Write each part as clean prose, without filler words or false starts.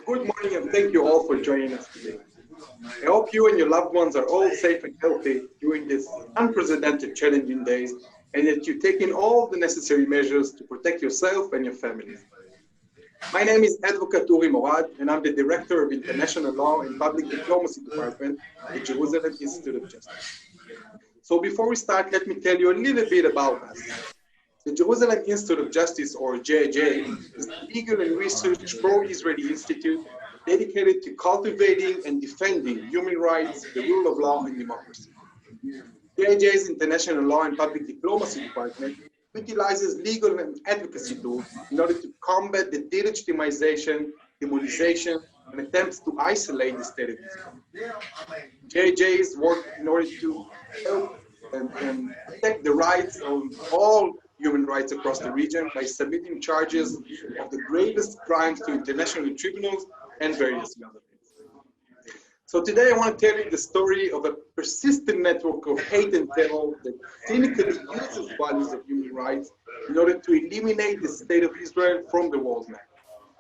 Good morning and thank you all for joining us today. I hope you and your loved ones are all safe and healthy during these unprecedented challenging days and that you're taking all the necessary measures to protect yourself and your families. My name is Advocate Uri Morad and I'm the Director of International Law and Public Diplomacy Department at the Jerusalem Institute of Justice. So before we start, let me tell you a little bit about us. The Jerusalem Institute of Justice, or JJ, is a legal and research pro-Israeli institute dedicated to cultivating and defending human rights, the rule of law, and democracy. JJ's International Law and Public Diplomacy Department utilizes legal and advocacy tools in order to combat the delegitimization, demonization, and attempts to isolate the state of Israel. JJ's work in order to help and protect the rights of all human rights across the region by submitting charges of the gravest crimes to international tribunals and various governments. So today I want to tell you the story of a persistent network of hate and terror that cynically uses values of human rights in order to eliminate the state of Israel from the world map,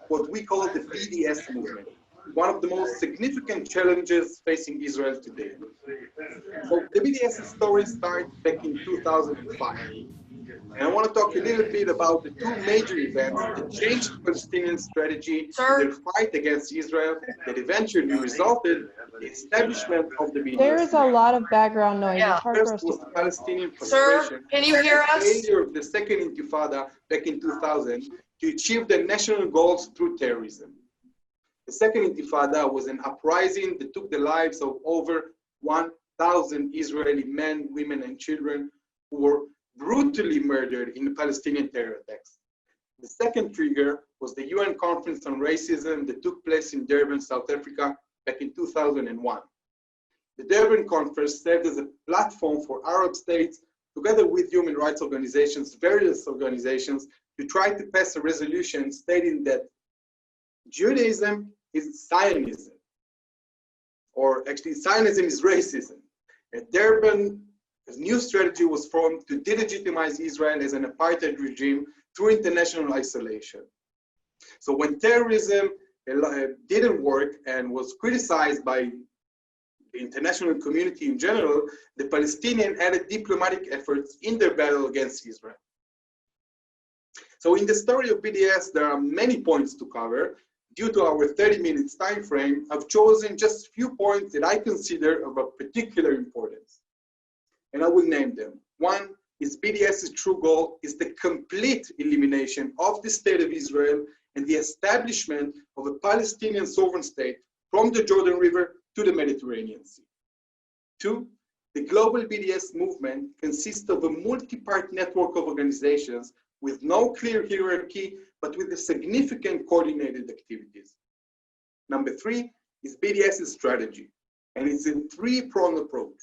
what we call the BDS movement, one of the most significant challenges facing Israel today. So the BDS story started back in 2005. And I want to talk a little bit about the two major events that changed the Palestinian strategy in their fight against Israel that eventually resulted in the establishment of the BDS. There is a lot of background noise. Yeah. It's hard for us First was to... the Palestinian frustration. Sir, can you hear and the us? failure of the second Intifada back in 2000 to achieve their national goals through terrorism. The second Intifada was an uprising that took the lives of over 1,000 Israeli men, women, and children who were brutally murdered in the Palestinian terror attacks. The second trigger was the UN Conference on Racism that took place in Durban, South Africa back in 2001. The Durban Conference served as a platform for Arab states, together with human rights organizations, various organizations, to try to pass a resolution stating that Judaism is Zionism, or actually Zionism is racism. At Durban, a new strategy was formed to delegitimize Israel as an apartheid regime through international isolation. So when terrorism didn't work and was criticized by the international community in general, the Palestinians added diplomatic efforts in their battle against Israel. So in the story of BDS, there are many points to cover. Due to our 30 minutes time frame, I've chosen just a few points that I consider of a particular importance. And I will name them. One is BDS's true goal is the complete elimination of the state of Israel and the establishment of a Palestinian sovereign state from the Jordan River to the Mediterranean Sea. Two, the global BDS movement consists of a multi-part network of organizations with no clear hierarchy, but with a significant coordinated activities. Number three is BDS's strategy, and it's a three-pronged approach.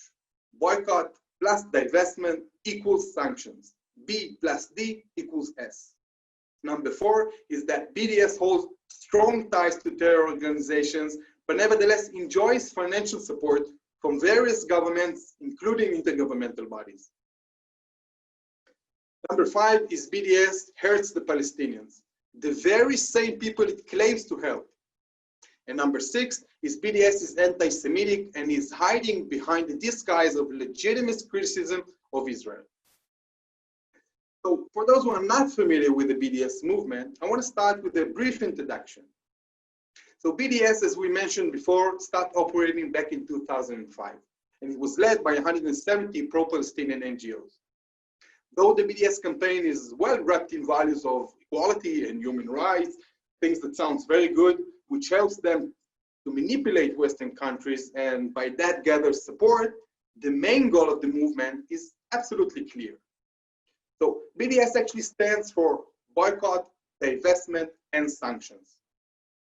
Boycott plus divestment equals sanctions. B plus D equals S. Number four is that BDS holds strong ties to terror organizations, but nevertheless enjoys financial support from various governments, including intergovernmental bodies. Number five is BDS hurts the Palestinians, the very same people it claims to help. And number six is BDS is anti-Semitic and is hiding behind the disguise of legitimate criticism of Israel. So for those who are not familiar with the BDS movement, I want to start with a brief introduction. So BDS, as we mentioned before, started operating back in 2005, and it was led by 170 pro-Palestinian NGOs. Though the BDS campaign is well wrapped in values of equality and human rights, things that sounds very good, which helps them to manipulate Western countries and by that gather support, the main goal of the movement is absolutely clear. So BDS actually stands for boycott, divestment, and sanctions.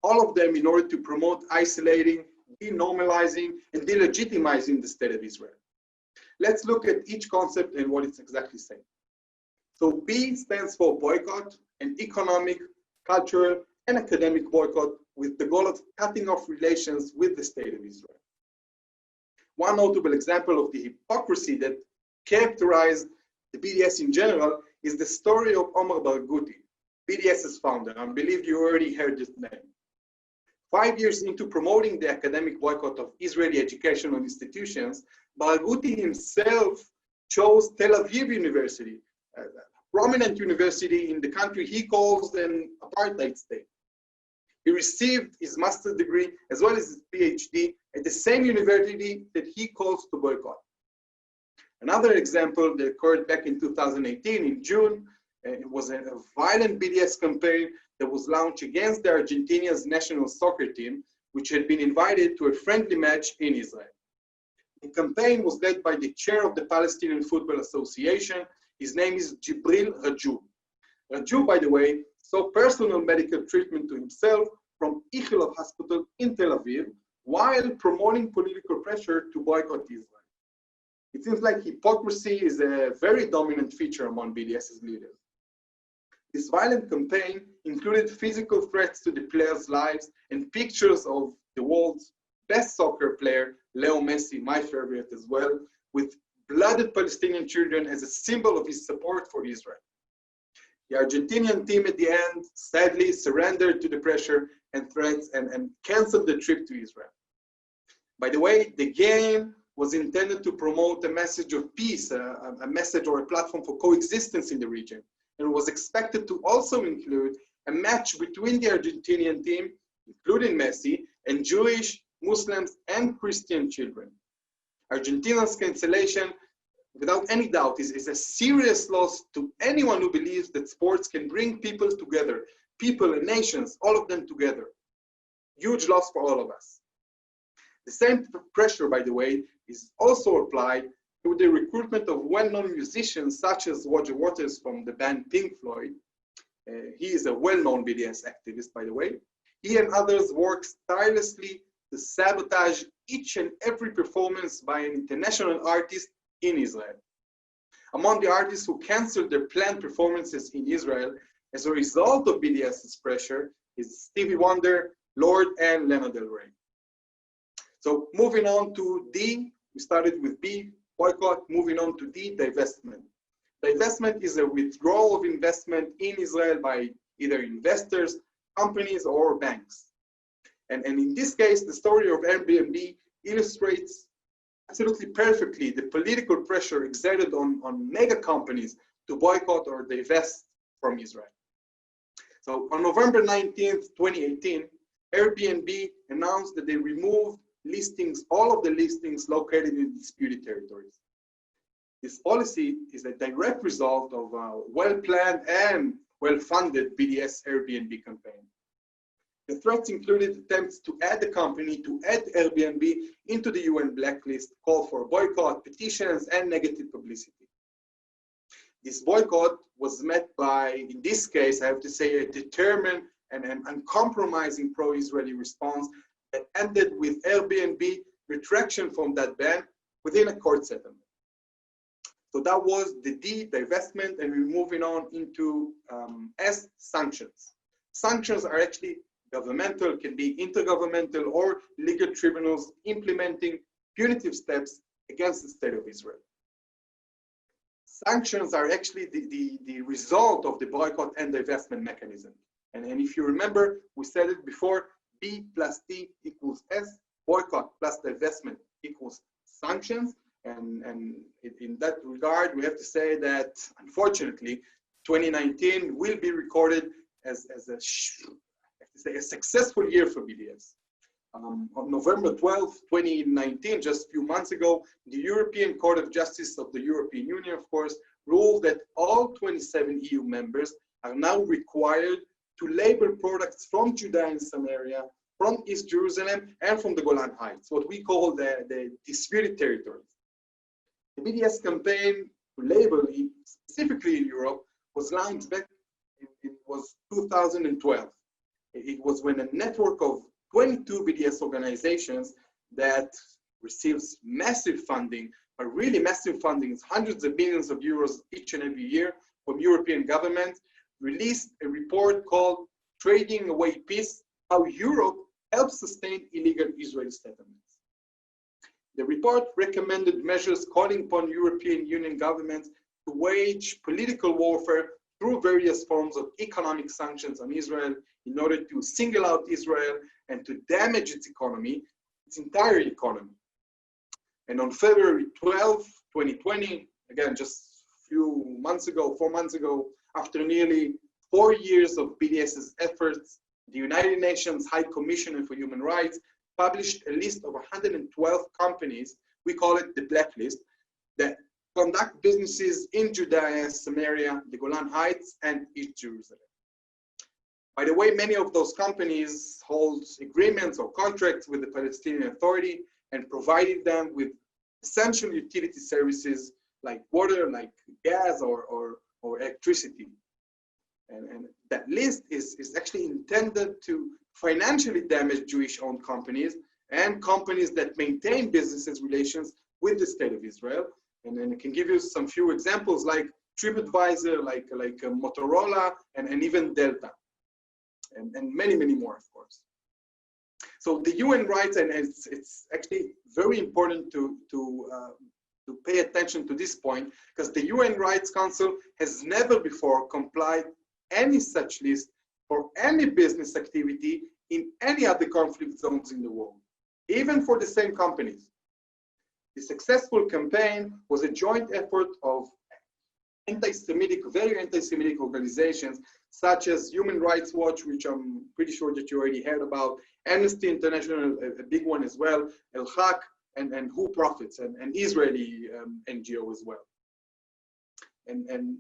All of them in order to promote isolating, denormalizing, and delegitimizing the state of Israel. Let's look at each concept and what it's exactly saying. So B stands for boycott, an economic, cultural, and academic boycott with the goal of cutting off relations with the state of Israel. One notable example of the hypocrisy that characterized the BDS in general is the story of Omar Barghouti, BDS's founder. I believe you already heard this name. 5 years into promoting the academic boycott of Israeli educational institutions, Barghouti himself chose Tel Aviv University, a prominent university in the country he calls an apartheid state. He received his master's degree as well as his PhD at the same university that he calls to boycott. Another example that occurred back in 2018 in June, it was a violent BDS campaign that was launched against the Argentina's national soccer team, which had been invited to a friendly match in Israel. The campaign was led by the chair of the Palestinian Football Association. His name is Jibril Raju. Raju, by the way, sought personal medical treatment to himself from Intl Hospital in Tel Aviv while promoting political pressure to boycott Israel. It seems like hypocrisy is a very dominant feature among BDS's leaders. This violent campaign included physical threats to the players' lives and pictures of the world's best soccer player, Leo Messi, my favorite as well, with blooded Palestinian children as a symbol of his support for Israel. The Argentinian team at the end sadly surrendered to the pressure and threats and canceled the trip to Israel. By the way, the game was intended to promote a message of peace, a message or a platform for coexistence in the region, and was expected to also include a match between the Argentinian team, including Messi, and Jewish, Muslims, and Christian children. Argentina's cancellation, without any doubt, is a serious loss to anyone who believes that sports can bring people together, people and nations, all of them together. Huge loss for all of us. The same pressure, by the way, is also applied to the recruitment of well-known musicians such as Roger Waters from the band Pink Floyd. He is a well-known BDS activist, by the way. He and others work tirelessly to sabotage each and every performance by an international artist in Israel. Among the artists who canceled their planned performances in Israel as a result of BDS's pressure is Stevie Wonder, Lorde, and Lana Del Rey. So moving on to D, we started with B, boycott, moving on to D, divestment. Divestment is a withdrawal of investment in Israel by either investors, companies, or banks. And in this case, the story of Airbnb illustrates absolutely perfectly the political pressure exerted on mega companies to boycott or divest from Israel. So on November 19th, 2018, Airbnb announced that they removed listings, all of the listings located in disputed territories. This policy is a direct result of a well-planned and well-funded BDS Airbnb campaign. The threats included attempts to add the company, to add Airbnb into the UN blacklist, call for boycott, petitions, and negative publicity. This boycott was met by, in this case, I have to say, a determined and an uncompromising pro-Israeli response that ended with Airbnb retraction from that ban within a court settlement. So that was the D, divestment, and we're moving on into S, sanctions. Sanctions are actually governmental, can be intergovernmental or legal tribunals implementing punitive steps against the state of Israel. Sanctions are actually the result of the boycott and divestment mechanism. And if you remember, we said it before, B plus D equals S, boycott plus divestment equals sanctions. And in that regard, we have to say that, unfortunately, 2019 will be recorded as a successful year for BDS. On November 12th, 2019, just a few months ago, the European Court of Justice of the European Union, of course, ruled that all 27 EU members are now required to label products from Judea and Samaria, from East Jerusalem, and from the Golan Heights, what we call the disputed territories. The BDS campaign to label, specifically in Europe, was launched back in 2012. It was when a network of 22 BDS organizations that receives massive funding, but really massive funding, it's hundreds of billions of euros each and every year from European governments, released a report called Trading Away Peace, How Europe Helps Sustain Illegal Israeli Settlements. The report recommended measures calling upon European Union governments to wage political warfare through various forms of economic sanctions on Israel in order to single out Israel and to damage its economy, its entire economy. And on February 12, 2020, again, just a few months ago, 4 months ago, after nearly 4 years of BDS's efforts, the United Nations High Commissioner for Human Rights published a list of 112 companies, we call it the blacklist, that conduct businesses in Judea, Samaria, the Golan Heights, and East Jerusalem. By the way, many of those companies hold agreements or contracts with the Palestinian Authority and provided them with essential utility services like water, like gas, or electricity. And that list is actually intended to financially damage Jewish-owned companies and companies that maintain business relations with the State of Israel. And then I can give you some few examples like TripAdvisor, like Motorola, and even Delta, and many, many more, of course. So the UN rights, and it's actually very important to pay attention to this point, because the UN Rights Council has never before complied any such list for any business activity in any other conflict zones in the world, even for the same companies. The successful campaign was a joint effort of anti-Semitic, very anti-Semitic organizations such as Human Rights Watch, which I'm pretty sure that you already heard about, Amnesty International, a big one as well, El-Haq, and Who Profits, and Israeli NGO as well. And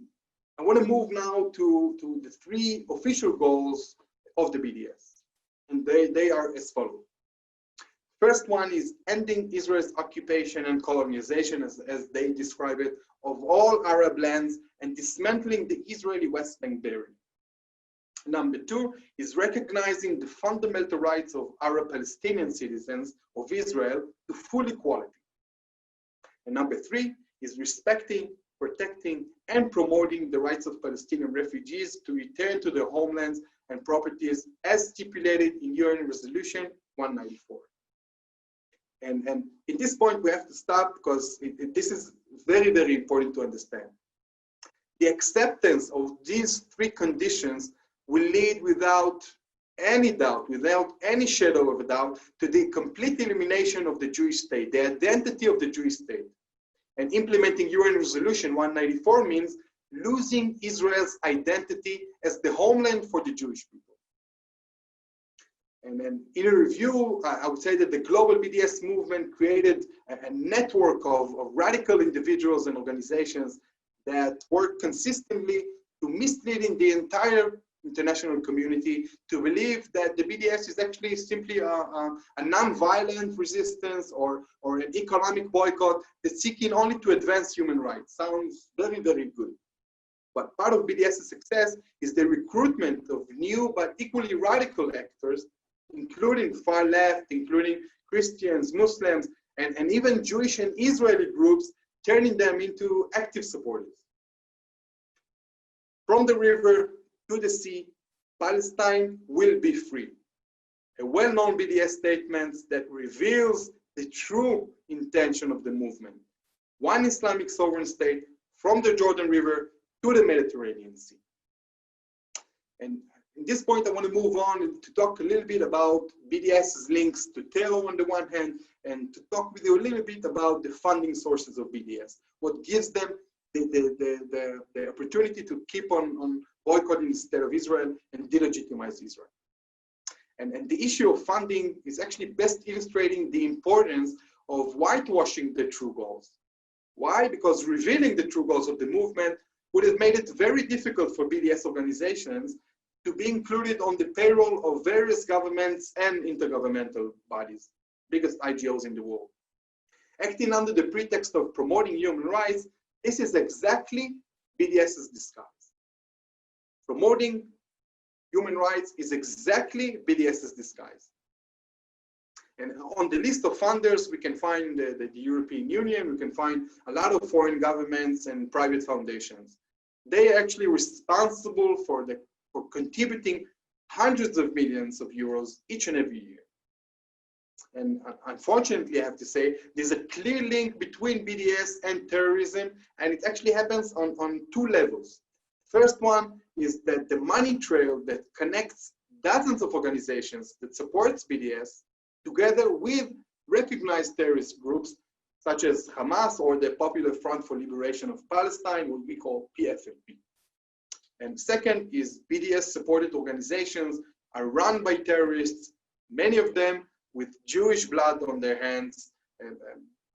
I want to move now to the 3 official goals of the BDS. And they are as follows. First one is ending Israel's occupation and colonization, as they describe it, of all Arab lands and dismantling the Israeli West Bank barrier. Number 2 is recognizing the fundamental rights of Arab Palestinian citizens of Israel to full equality. And number 3 is respecting, protecting, and promoting the rights of Palestinian refugees to return to their homelands and properties as stipulated in UN Resolution 194. And at this point, we have to stop because this is very, very important to understand. The acceptance of these 3 conditions will lead without any doubt, without any shadow of a doubt, to the complete elimination of the Jewish state, the identity of the Jewish state. And implementing UN Resolution 194 means losing Israel's identity as the homeland for the Jewish people. And then in a review, I would say that the global BDS movement created a network of radical individuals and organizations that work consistently to misleading the entire international community to believe that the BDS is actually simply a non-violent resistance or an economic boycott that's seeking only to advance human rights. Sounds very, very good. But part of BDS's success is the recruitment of new but equally radical actors, including far left, including Christians, Muslims, and even Jewish and Israeli groups, turning them into active supporters. From the river to the sea, Palestine will be free. A well-known BDS statement that reveals the true intention of the movement. One Islamic sovereign state from the Jordan River to the Mediterranean Sea. And at this point, I want to move on to talk a little bit about BDS's links to terror on the one hand, and to talk with you a little bit about the funding sources of BDS, what gives them the opportunity to keep on boycotting the state of Israel and delegitimize Israel. And the issue of funding is actually best illustrating the importance of whitewashing the true goals. Why? Because revealing the true goals of the movement would have made it very difficult for BDS organizations to be included on the payroll of various governments and intergovernmental bodies, biggest IGOs in the world. Acting under the pretext of promoting human rights, this is exactly BDS's disguise. Promoting human rights is exactly BDS's disguise. And on the list of funders, we can find the European Union, we can find a lot of foreign governments and private foundations. They are actually responsible for contributing hundreds of millions of euros each and every year. And unfortunately, I have to say, there's a clear link between BDS and terrorism, and it actually happens on 2 levels. First one is that the money trail that connects dozens of organizations that supports BDS together with recognized terrorist groups such as Hamas or the Popular Front for Liberation of Palestine, what we call PFLP. And second is BDS supported organizations are run by terrorists, many of them with Jewish blood on their hands, and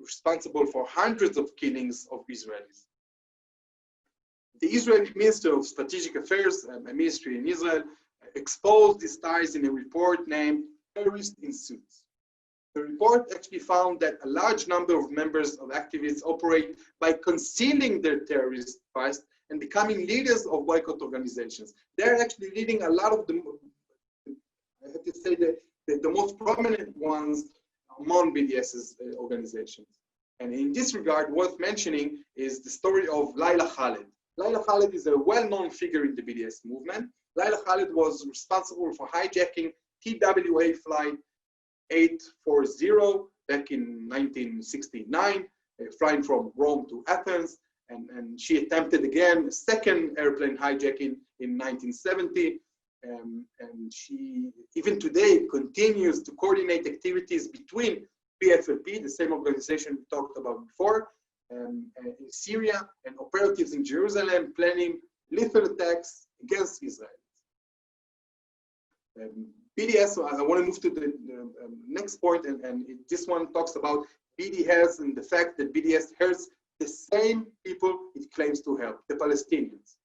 responsible for hundreds of killings of Israelis. The Israeli Minister of Strategic Affairs, a ministry in Israel, exposed these ties in a report named Terrorists in Suits. The report actually found that a large number of members of activists operate by concealing their terrorist past and becoming leaders of boycott organizations. They're actually leading a lot of the, I have to say, the most prominent ones among BDS's organizations. And in this regard, worth mentioning is the story of Laila Khaled. Laila Khaled is a well-known figure in the BDS movement. Laila Khaled was responsible for hijacking TWA flight 840 back in 1969, flying from Rome to Athens. And she attempted again a second airplane hijacking in 1970. And she, even today, continues to coordinate activities between PFLP, the same organization we talked about before, in Syria, and operatives in Jerusalem, planning lethal attacks against Israel. BDS, I want to move to the next point, and this one talks about BDS and the fact that BDS hurts the same people it claims to help, the Palestinians.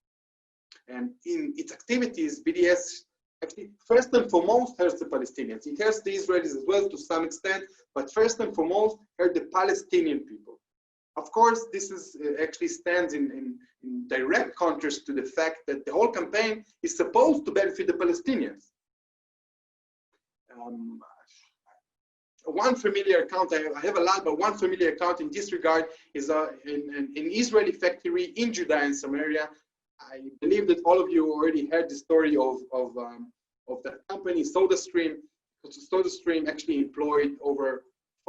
And in its activities, BDS actually first and foremost hurts the Palestinians. It hurts the Israelis as well to some extent, but first and foremost hurt the Palestinian people. Of course, this is actually stands in direct contrast to the fact that the whole campaign is supposed to benefit the Palestinians. One familiar account, I have a lot, but one familiar account in this regard is an Israeli factory in Judea and Samaria. I believe that all of you already heard the story of that company, SodaStream. SodaStream actually employed over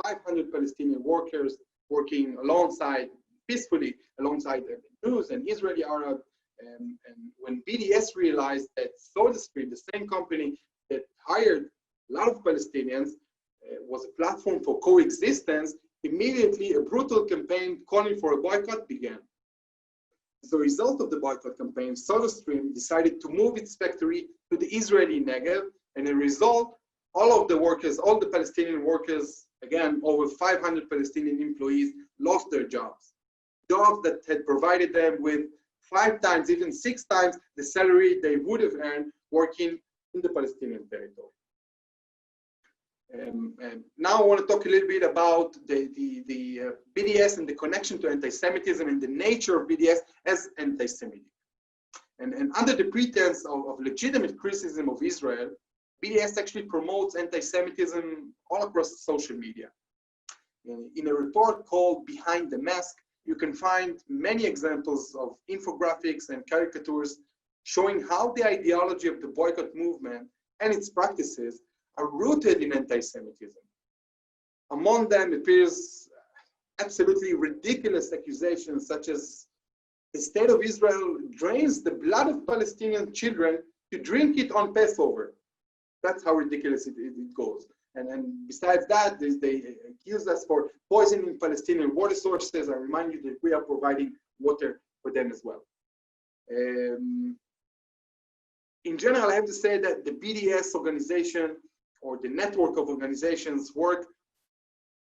500 Palestinian workers working alongside, peacefully, alongside Jews and Israeli Arab. And when BDS realized that SodaStream, the same company that hired a lot of Palestinians, was a platform for coexistence, immediately a brutal campaign calling for a boycott began. As a result of the boycott campaign, SodaStream decided to move its factory to the Israeli Negev, and as a result, all of the workers, all the Palestinian workers, again, over 500 Palestinian employees, lost their jobs. Jobs that had provided them with 5 times, even 6 times the salary they would have earned working in the Palestinian territory. Now I want to talk a little bit about the BDS and the connection to anti-Semitism and the nature of BDS as anti-Semitic. And under the pretense of legitimate criticism of Israel, BDS actually promotes anti-Semitism all across social media. In a report called Behind the Mask, you can find many examples of infographics and caricatures showing how the ideology of the boycott movement and its practices are rooted in anti-Semitism. Among them appears absolutely ridiculous accusations such as the state of Israel drains the blood of Palestinian children to drink it on Passover. That's how ridiculous it goes. And besides that, they accuse us for poisoning Palestinian water sources. I remind you that we are providing water for them as well. In general, I have to say that the BDS organization or the network of organizations work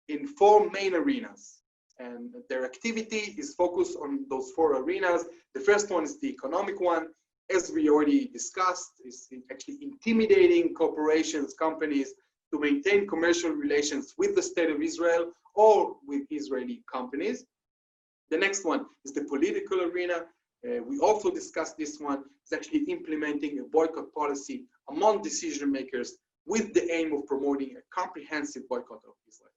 in 4 main arenas, and their activity is focused on those 4 arenas. The first one is the economic one. As we already discussed, is actually intimidating corporations, companies to maintain commercial relations with the state of Israel or with Israeli companies. The next one is the political arena. We also discussed this one. It's actually implementing a boycott policy among decision makers with the aim of promoting a comprehensive boycott of Israel.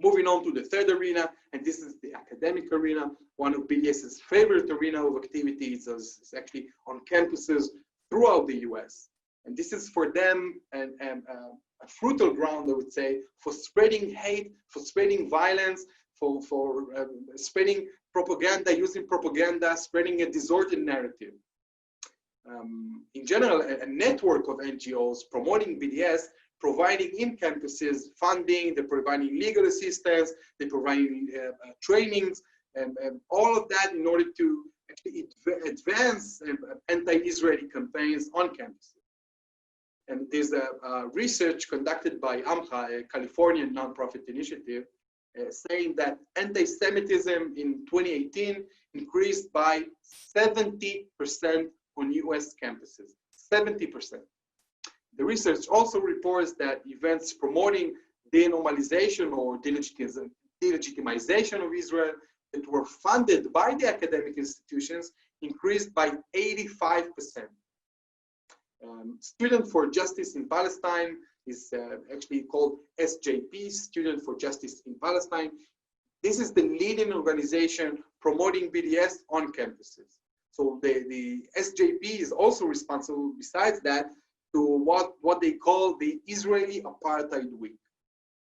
Moving on to the third arena, and this is the academic arena, one of BDS's favorite arena of activities. Is actually on campuses throughout the US. And this is for them a fertile ground, I would say, for spreading hate, for spreading violence, spreading propaganda, using propaganda, spreading a distorted narrative. In general, a network of NGOs promoting BDS, providing in campuses funding, they're providing legal assistance, they're providing trainings, and all of that in order to actually advance anti-Israeli campaigns on campuses. And there's a research conducted by AMCHA, a Californian nonprofit initiative, saying that anti-Semitism in 2018 increased by 70% on US campuses, 70%. The research also reports that events promoting denormalization or delegitimization of Israel that were funded by the academic institutions increased by 85%. Student for Justice in Palestine is actually called SJP, Student for Justice in Palestine. This is the leading organization promoting BDS on campuses. So the SJP is also responsible, besides that, to what they call the Israeli Apartheid Week.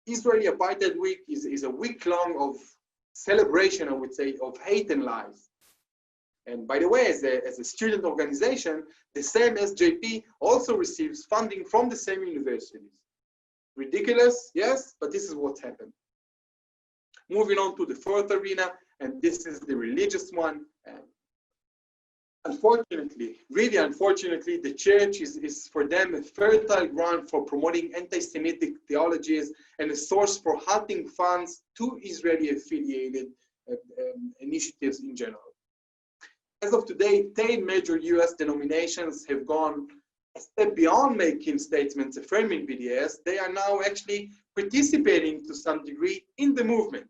Israeli Apartheid Week is a week long of celebration, I would say, of hate and lies. And by the way, as a student organization, the same SJP also receives funding from the same universities. Ridiculous, yes, but this is what happened. Moving on to the fourth arena, and this is the religious one. Unfortunately, really unfortunately, the church is for them a fertile ground for promoting anti-Semitic theologies and a source for hunting funds to Israeli-affiliated initiatives in general. As of today, 10 major US denominations have gone a step beyond making statements affirming BDS. They are now actually participating to some degree in the movement.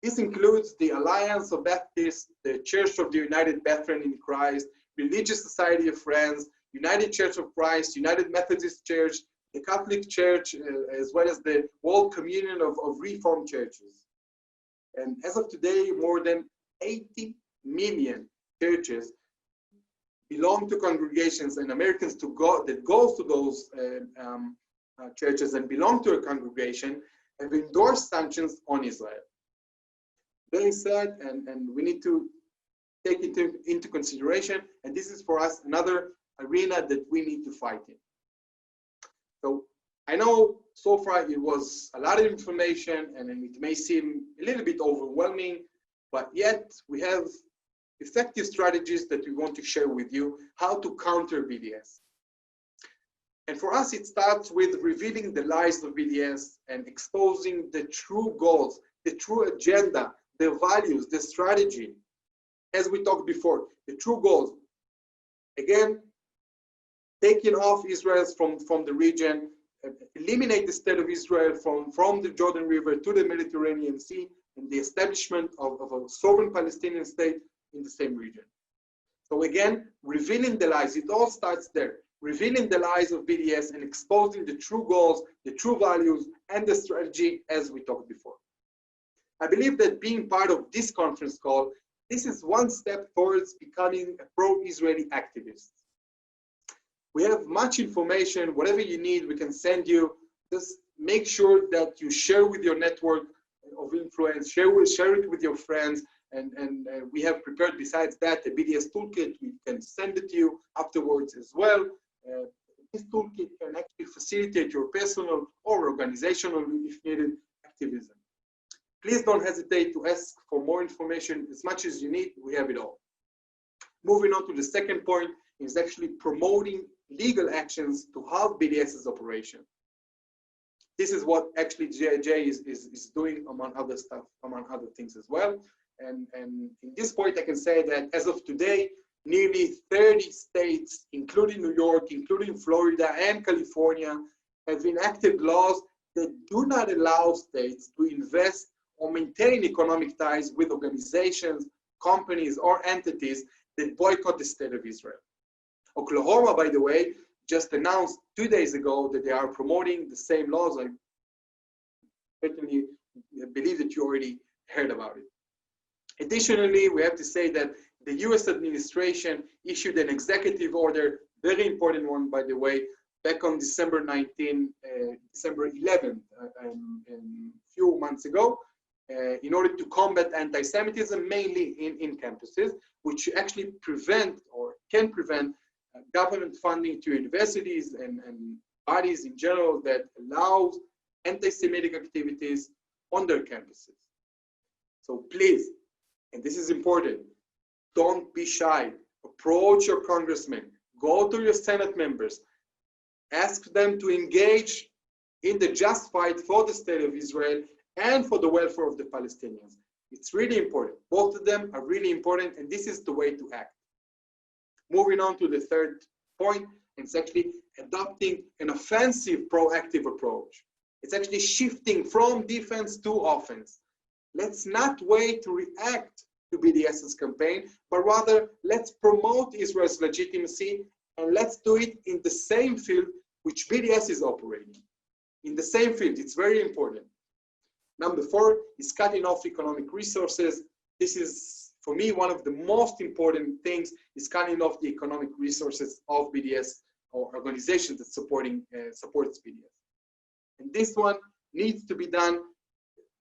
This includes the Alliance of Baptists, the Church of the United Brethren in Christ, Religious Society of Friends, United Church of Christ, United Methodist Church, the Catholic Church, as well as the World Communion of Reformed Churches. And as of today, more than 80 million churches belong to congregations, and Americans that goes to those churches and belong to a congregation have endorsed sanctions on Israel. Very sad, and we need to take it into consideration, and this is for us another arena that we need to fight in. So I know so far it was a lot of information, and it may seem a little bit overwhelming, but yet we have effective strategies that we want to share with you how to counter BDS. And for us, it starts with revealing the lies of BDS and exposing the true goals, the true agenda, the values, the strategy. As we talked before, the true goals. Again, taking off Israel from the region, eliminate the state of Israel from the Jordan River to the Mediterranean Sea, and the establishment of a sovereign Palestinian state in the same region. So again, revealing the lies, it all starts there. Revealing the lies of BDS and exposing the true goals, the true values, and the strategy as we talked before. I believe that being part of this conference call, this is one step towards becoming a pro-Israeli activist. We have much information, whatever you need, we can send you. Just make sure that you share with your network of influence, share it with your friends, and we have prepared, besides that, a BDS toolkit. We can send it to you afterwards as well. This toolkit can actually facilitate your personal or organizational, if needed, activism. Please don't hesitate to ask for more information. As much as you need, we have it all. Moving on to the second point is actually promoting legal actions to halt BDS's operation. This is what actually JJ is doing, among other stuff, among other things as well. And in this point, I can say that as of today, nearly 30 states, including New York, including Florida and California, have enacted laws that do not allow states to invest or maintain economic ties with organizations, companies, or entities that boycott the state of Israel. Oklahoma, by the way, just announced 2 days ago that they are promoting the same laws. I certainly believe that you already heard about it. Additionally, we have to say that the US administration issued an executive order, very important one, by the way, back on December 11th, a few months ago, in order to combat anti-Semitism, mainly in campuses, which actually prevent or can prevent government funding to universities and bodies in general that allows anti-Semitic activities on their campuses. So please, and this is important, don't be shy. Approach your congressmen, go to your Senate members, ask them to engage in the just fight for the state of Israel and for the welfare of the Palestinians. It's really important. Both of them are really important, and this is the way to act. Moving on to the third point, it's actually adopting an offensive, proactive approach. It's actually shifting from defense to offense. Let's not wait to react to BDS's campaign, but rather let's promote Israel's legitimacy, and let's do it in the same field which BDS is operating. In the same field, it's very important. Number 4 is cutting off economic resources. This is, for me, one of the most important things is cutting off the economic resources of BDS or organizations that supports BDS. And this one needs to be done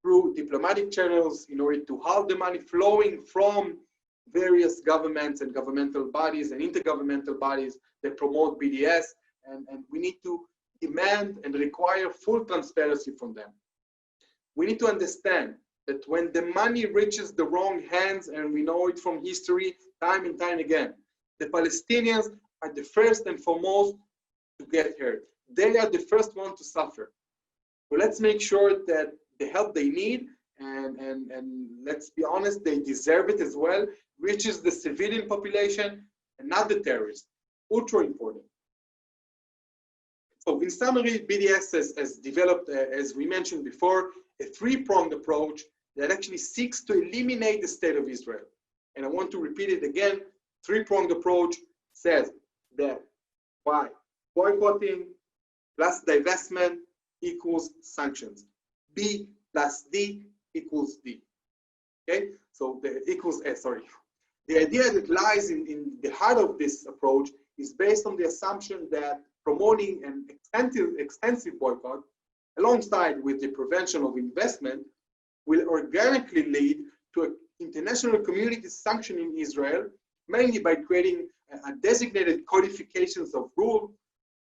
through diplomatic channels in order to halt the money flowing from various governments and governmental bodies and intergovernmental bodies that promote BDS. And we need to demand and require full transparency from them. We need to understand that when the money reaches the wrong hands, and we know it from history time and time again, the Palestinians are the first and foremost to get hurt. They are the first one to suffer. So let's make sure that the help they need, and let's be honest, they deserve it as well, reaches the civilian population and not the terrorists. Ultra important. So in summary, BDS has developed, as we mentioned before, a three-pronged approach that actually seeks to eliminate the state of Israel. And I want to repeat it again. Three-pronged approach says that by boycotting plus divestment equals sanctions. B plus D equals D. Okay, so the equals S, sorry. The idea that lies in the heart of this approach is based on the assumption that promoting an extensive boycott alongside with the prevention of investment will organically lead to an international community sanctioning Israel, mainly by creating a designated codifications of rules,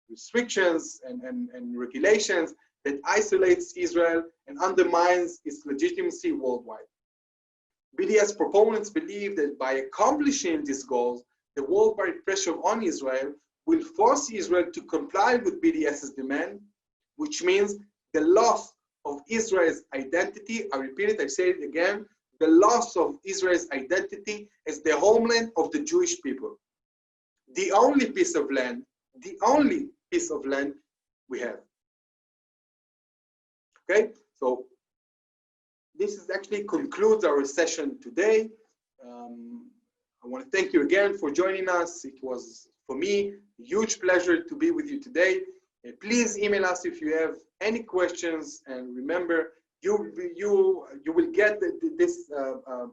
restrictions, and regulations that isolates Israel and undermines its legitimacy worldwide. BDS proponents believe that by accomplishing these goals, the worldwide pressure on Israel will force Israel to comply with BDS's demand, which means the loss of Israel's identity. I repeat it, I say it again, the loss of Israel's identity as the homeland of the Jewish people. The only piece of land we have. Okay, so this is actually concludes our session today. I want to thank you again for joining us. It was, for me, a huge pleasure to be with you today. Please email us if you have any questions, and remember, you will get this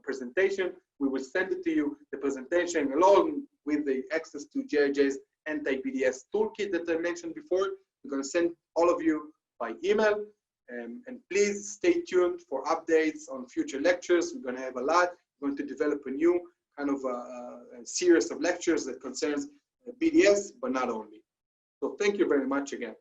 presentation. We will send it to you, the presentation, along with the access to JIJ's anti-BDS toolkit that I mentioned before. We're going to send all of you by email. And please stay tuned for updates on future lectures. We're going to have a lot. We're going to develop a new kind of a series of lectures that concerns BDS, but not only. So thank you very much again.